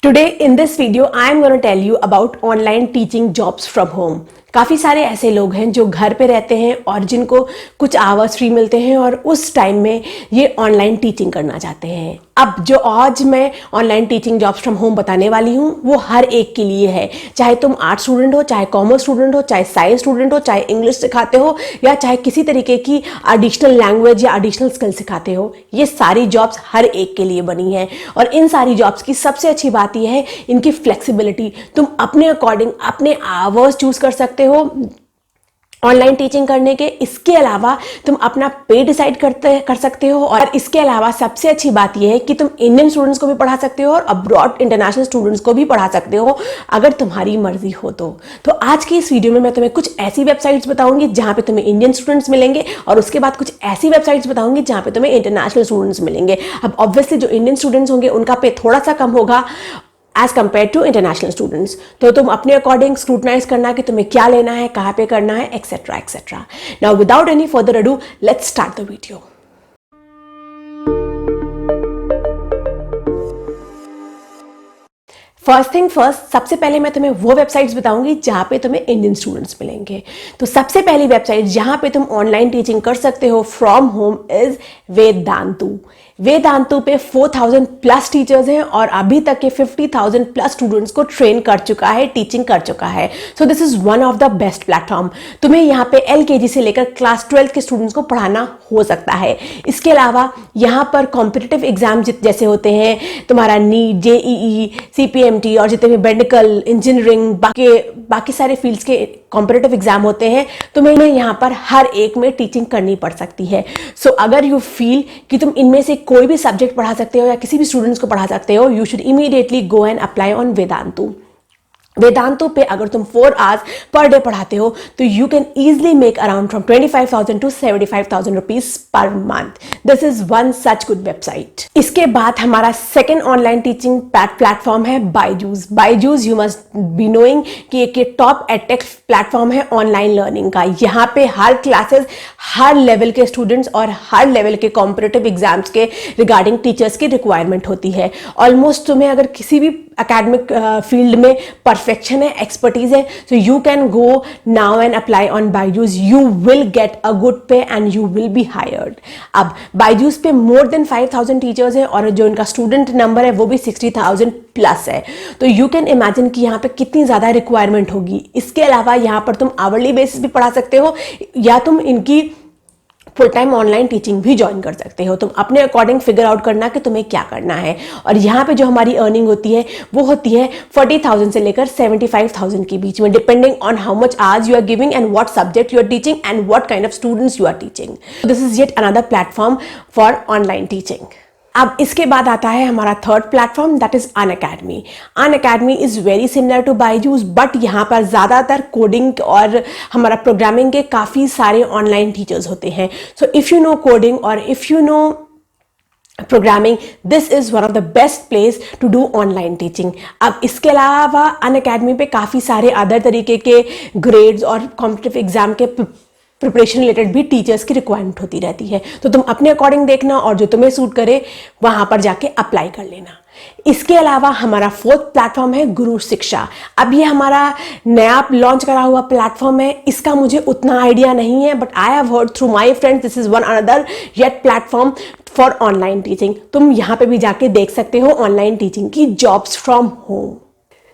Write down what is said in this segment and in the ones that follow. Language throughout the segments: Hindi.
Today in this video I am going to tell you about online teaching jobs from home। काफ़ी सारे ऐसे लोग हैं जो घर पे रहते हैं और जिनको कुछ आवर्स फ्री मिलते हैं और उस टाइम में ये ऑनलाइन टीचिंग करना चाहते हैं। अब जो आज मैं online teaching jobs from home बताने वाली हूँ वो हर एक के लिए है, चाहे तुम आर्ट स्टूडेंट हो, चाहे कॉमर्स स्टूडेंट हो, चाहे साइंस स्टूडेंट हो, चाहे इंग्लिश सिखाते हो या चाहे किसी तरीके की एडिशनल लैंग्वेज या एडिशनल स्किल सिखाते हो। ये सारी जॉब्स हर एक के लिए बनी हैं और इन सारी जॉब्स की सबसे अच्छी बात यह है इनकी फ्लेक्सिबिलिटी। तुम अपने अकॉर्डिंग अपने आवर्स चूज कर सकते हो ऑनलाइन टीचिंग करने के। इसके अलावा तुम अपना पे डिसाइड कर सकते हो और इसके अलावा सबसे अच्छी बात यह है कि तुम इंडियन स्टूडेंट्स को भी पढ़ा सकते हो और अब्रॉड इंटरनेशनल स्टूडेंट्स को भी पढ़ा सकते हो अगर तुम्हारी मर्जी हो तो आज की इस वीडियो में मैं तुम्हें कुछ ऐसी वेबसाइट्स बताऊंगी जहां पे तुम्हें इंडियन स्टूडेंट्स मिलेंगे और उसके बाद कुछ ऐसी वेबसाइट्स बताऊंगी जहां पे तुम्हें इंटरनेशनल स्टूडेंट्स मिलेंगे। अब ऑब्वियसली जो इंडियन स्टूडेंट्स होंगे उनका पे थोड़ा सा कम होगा as compare to international students, तो तुम अपने अकॉर्डिंग स्क्रूटनाइज करना कि तुम्हें क्या लेना है, कहाँ पे करना है, etcetera etcetera. Now without any further ado let's start the video. First thing first, सबसे पहले मैं तुम्हें वो वेबसाइट्स बताऊंगी जहां पे तुम्हें इंडियन स्टूडेंट्स मिलेंगे। तो सबसे पहली वेबसाइट जहां पे तुम ऑनलाइन टीचिंग कर सकते हो from home is Vedantu. Vedantu पे 4000 प्लस टीचर्स हैं और अभी तक के 50,000 प्लस स्टूडेंट्स को ट्रेन कर चुका है, टीचिंग कर चुका है। So this is one of the best platform. तुम्हें यहाँ पे LKG से लेकर क्लास 12 के स्टूडेंट्स को पढ़ाना हो सकता है। इसके अलावा यहाँ पर कॉम्पिटिटिव एग्जाम जैसे होते हैं तुम्हारा नीट, JEE, CPMT और जितने भी मेडिकल, इंजीनियरिंग, बाकी सारे फील्ड्स के कॉम्पिटिटिव एग्जाम होते हैं, तुम्हें यहाँ पर हर एक में टीचिंग करनी पड़ सकती है। सो अगर यू फील कि तुम इनमें से कोई भी सब्जेक्ट पढ़ा सकते हो या किसी भी स्टूडेंट्स को पढ़ा सकते हो, you should immediately go and apply on Vedantu. Vedantu पे अगर तुम 4 आवर्स पर डे पढ़ाते हो तो you can easily make around from 25,000 to 75,000 rupees per month. This is one such good website. इसके बाद हमारा सेकेंड ऑनलाइन टीचिंग प्लेटफॉर्म है Byju's. Byju's you must be knowing कि एक टॉप एडटेक प्लेटफॉर्म है ऑनलाइन लर्निंग का। यहाँ पे हर क्लासेस, हर लेवल के स्टूडेंट्स और हर लेवल के कॉम्पिटिटिव एग्जाम्स के रिगार्डिंग टीचर्स की रिक्वायरमेंट होती है। ऑलमोस्ट तुम्हें अगर किसी भी एकेडमिक फील्ड में परफेक्शन है, एक्सपर्टीज है, so you can go now and apply on Byju's. You will get a good pay and you will be hired. अब Byju's पे more than 5,000 टीचर्स हैं और जो इनका स्टूडेंट नंबर है वो भी 60,000 प्लस है। तो यू कैन इमेजिन कि यहाँ पे कितनी ज़्यादा रिक्वायरमेंट होगी। इसके अलावा यहाँ पर तुम आवरली बेसिस भी पढ़ा सकते हो या तुम इनकी फुल टाइम ऑनलाइन टीचिंग भी ज्वाइन कर सकते हो। तुम अपने अकॉर्डिंग फिगर आउट करना कि तुम्हें क्या करना है। और यहाँ पे जो हमारी अर्निंग होती है वो होती है 40,000 से लेकर 75,000 के बीच में, depending on how much hours you are giving and what subject you are teaching and what kind of students you are teaching. This is yet another platform for online teaching. अब इसके बाद आता है हमारा third platform, that is Unacademy. Unacademy is very similar to Byju's, but यहाँ पर ज़्यादातर कोडिंग और हमारा प्रोग्रामिंग के काफ़ी सारे ऑनलाइन टीचर्स होते हैं। So if you know coding और if you know programming, this is one of the best place to do online teaching. अब इसके अलावा अनअकैडमी पे काफ़ी सारे अदर तरीके के ग्रेड्स और कॉम्पिटिटिव एग्जाम के प्रिपरेशन रिलेटेड भी टीचर्स की रिक्वायरमेंट होती रहती है। तो तुम अपने अकॉर्डिंग देखना और जो तुम्हें सूट करे वहां पर जाके अप्लाई कर लेना। इसके अलावा हमारा फोर्थ प्लेटफॉर्म है गुरु शिक्षा। अब ये हमारा नया लॉन्च करा हुआ प्लेटफॉर्म है, इसका मुझे उतना आइडिया नहीं है, but I have heard through my friends this is one another yet platform for online teaching. तुम यहाँ पे भी जाके देख सकते हो ऑनलाइन टीचिंग की जॉब्स फ्रॉम होम।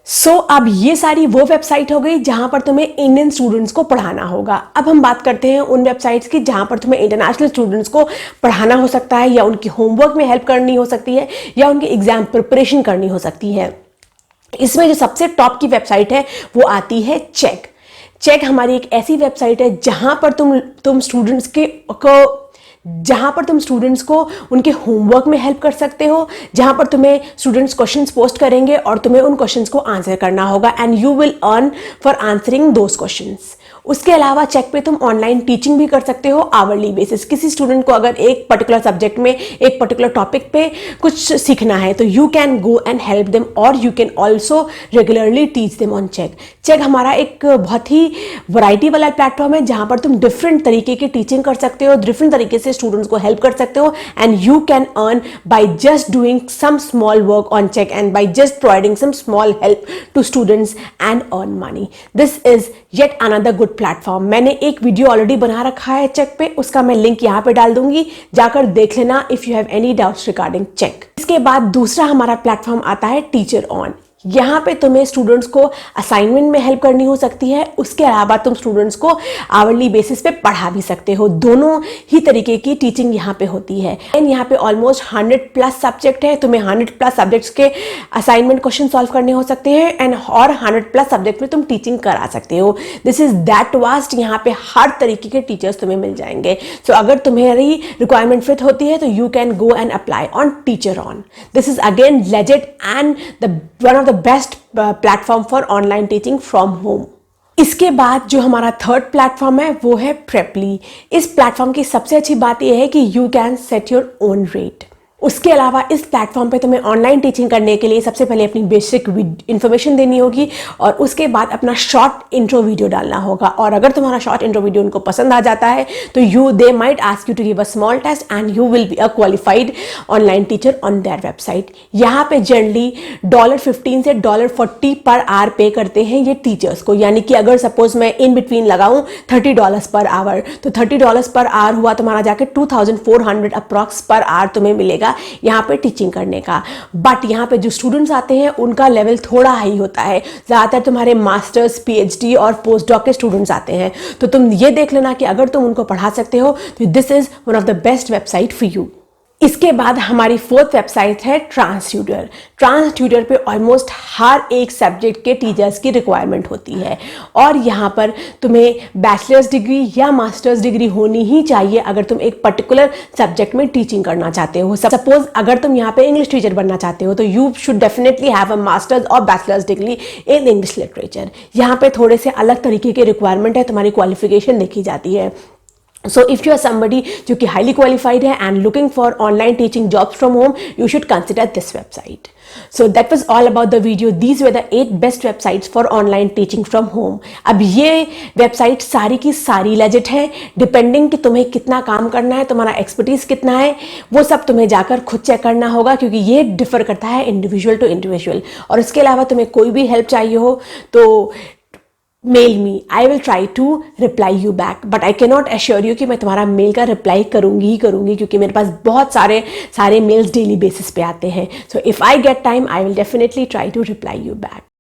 सो अब ये सारी वो वेबसाइट हो गई जहां पर तुम्हें इंडियन स्टूडेंट्स को पढ़ाना होगा। अब हम बात करते हैं उन वेबसाइट्स की जहां पर तुम्हें इंटरनेशनल स्टूडेंट्स को पढ़ाना हो सकता है या उनकी होमवर्क में हेल्प करनी हो सकती है या उनकी एग्जाम प्रिपरेशन करनी हो सकती है। इसमें जो सबसे टॉप की वेबसाइट है वो आती है चेक। चेक हमारी एक ऐसी वेबसाइट है जहां पर तुम स्टूडेंट्स को उनके होमवर्क में हेल्प कर सकते हो, जहां पर तुम्हें स्टूडेंट्स क्वेश्चंस पोस्ट करेंगे और तुम्हें उन क्वेश्चंस को आंसर करना होगा and you will earn for answering those questions. उसके अलावा चेक पे तुम ऑनलाइन टीचिंग भी कर सकते हो आवरली बेसिस। किसी स्टूडेंट को अगर एक पर्टिकुलर सब्जेक्ट में एक पर्टिकुलर टॉपिक पे कुछ सीखना है तो you can go and help them, और you can also regularly teach them on Chegg. Chegg हमारा एक बहुत ही वैरायटी वाला प्लेटफॉर्म है जहां पर तुम डिफरेंट तरीके की टीचिंग कर सकते हो, डिफरेंट तरीके से स्टूडेंट्स को हेल्प कर सकते हो, and you can earn by just doing some small work on Chegg and by just providing some small help to students and earn money. This is yet another good platform. मैंने एक वीडियो ऑलरेडी बना रखा है चेक पे, उसका मैं लिंक यहाँ पे डाल दूंगी, जाकर देख लेना if you have any doubts regarding Chegg. इसके बाद दूसरा हमारा प्लेटफॉर्म आता है टीचर ऑन। यहाँ पे तुम्हें स्टूडेंट्स को असाइनमेंट में हेल्प करनी हो सकती है, उसके अलावा तुम स्टूडेंट्स को आवरली बेसिस पे पढ़ा भी सकते हो। दोनों ही तरीके की टीचिंग यहाँ पे होती है। एंड यहाँ पे ऑलमोस्ट 100+ सब्जेक्ट है, तुम्हें 100+ सब्जेक्ट्स के असाइनमेंट क्वेश्चन सॉल्व करने हो सकते हैं एंड और 100+ सब्जेक्ट में तुम टीचिंग करा सकते हो। This is that vast. यहाँ पे हर तरीके के टीचर्स तुम्हें मिल जाएंगे। सो अगर तुम्हारी रिक्वायरमेंट फिट होती है तो you can go and apply on teacher on. This is again legit and one of the best platform for online teaching from home. इसके बाद जो हमारा थर्ड प्लेटफॉर्म है वो है प्रेपली। इस प्लेटफॉर्म की सबसे अच्छी बात यह है कि you can set your own rate. उसके अलावा इस प्लेटफॉर्म पे तुम्हें ऑनलाइन टीचिंग करने के लिए सबसे पहले अपनी बेसिक इन्फॉर्मेशन देनी होगी और उसके बाद अपना शॉर्ट इंट्रो वीडियो डालना होगा। और अगर तुम्हारा शॉर्ट इंट्रो वीडियो उनको पसंद आ जाता है तो they might ask you to give a small test and you will be a qualified online teacher on their website. यहाँ पे जनरली $15 से $40 पर आवर पे करते हैं ये टीचर्स को। यानी कि अगर सपोज मैं इन बिटवीन लगाऊं $30 पर आवर, तो $30 पर आवर हुआ तुम्हारा जाके 2400 अप्रॉक्स पर आवर तुम्हें मिलेगा यहाँ पे टीचिंग करने का। बट यहाँ पे जो स्टूडेंट्स आते हैं उनका लेवल थोड़ा हाई होता है, ज़्यादातर तुम्हारे मास्टर्स, पीएचडी और पोस्ट डॉक के स्टूडेंट्स आते हैं। तो तुम ये देख लेना कि अगर तुम उनको पढ़ा सकते हो तो this is one of the best website for you. इसके बाद हमारी फोर्थ वेबसाइट है ट्रांसट्यूटर। ट्रांसट्यूटर पे ऑलमोस्ट हर एक सब्जेक्ट के टीचर्स की रिक्वायरमेंट होती है और यहाँ पर तुम्हें बैचलर्स डिग्री या मास्टर्स डिग्री होनी ही चाहिए अगर तुम एक पर्टिकुलर सब्जेक्ट में टीचिंग करना चाहते हो। सपोज अगर तुम यहाँ पे इंग्लिश टीचर बनना चाहते हो तो you should definitely have a masters और bachelors degree in English literature. यहाँ पे थोड़े से अलग तरीके के रिक्वायरमेंट है, तुम्हारी क्वालिफिकेशन देखी जाती है। So if you are somebody जो कि highly qualified है and looking for online teaching jobs from home, you should consider this website. So that was all about the video. These were the 8 best websites for online teaching from home. अब ये वेबसाइट सारी की सारी लेजिट है, डिपेंडिंग कि तुम्हें कितना काम करना है, तुम्हारा एक्सपर्टीज कितना है, वो सब तुम्हें जाकर खुद चेक करना होगा क्योंकि ये डिफर करता है इंडिविजुअल टू इंडिविजुअल। और इसके अलावा तुम्हें कोई भी हेल्प चाहिए हो तो mail me, I will try to reply you back, but I cannot assure you कि मैं तुम्हारा मेल का रिप्लाई करूंगी ही करूंगी क्योंकि मेरे पास बहुत सारे मेल्स डेली बेसिस पे आते हैं। So if I get time I will definitely try to reply you back.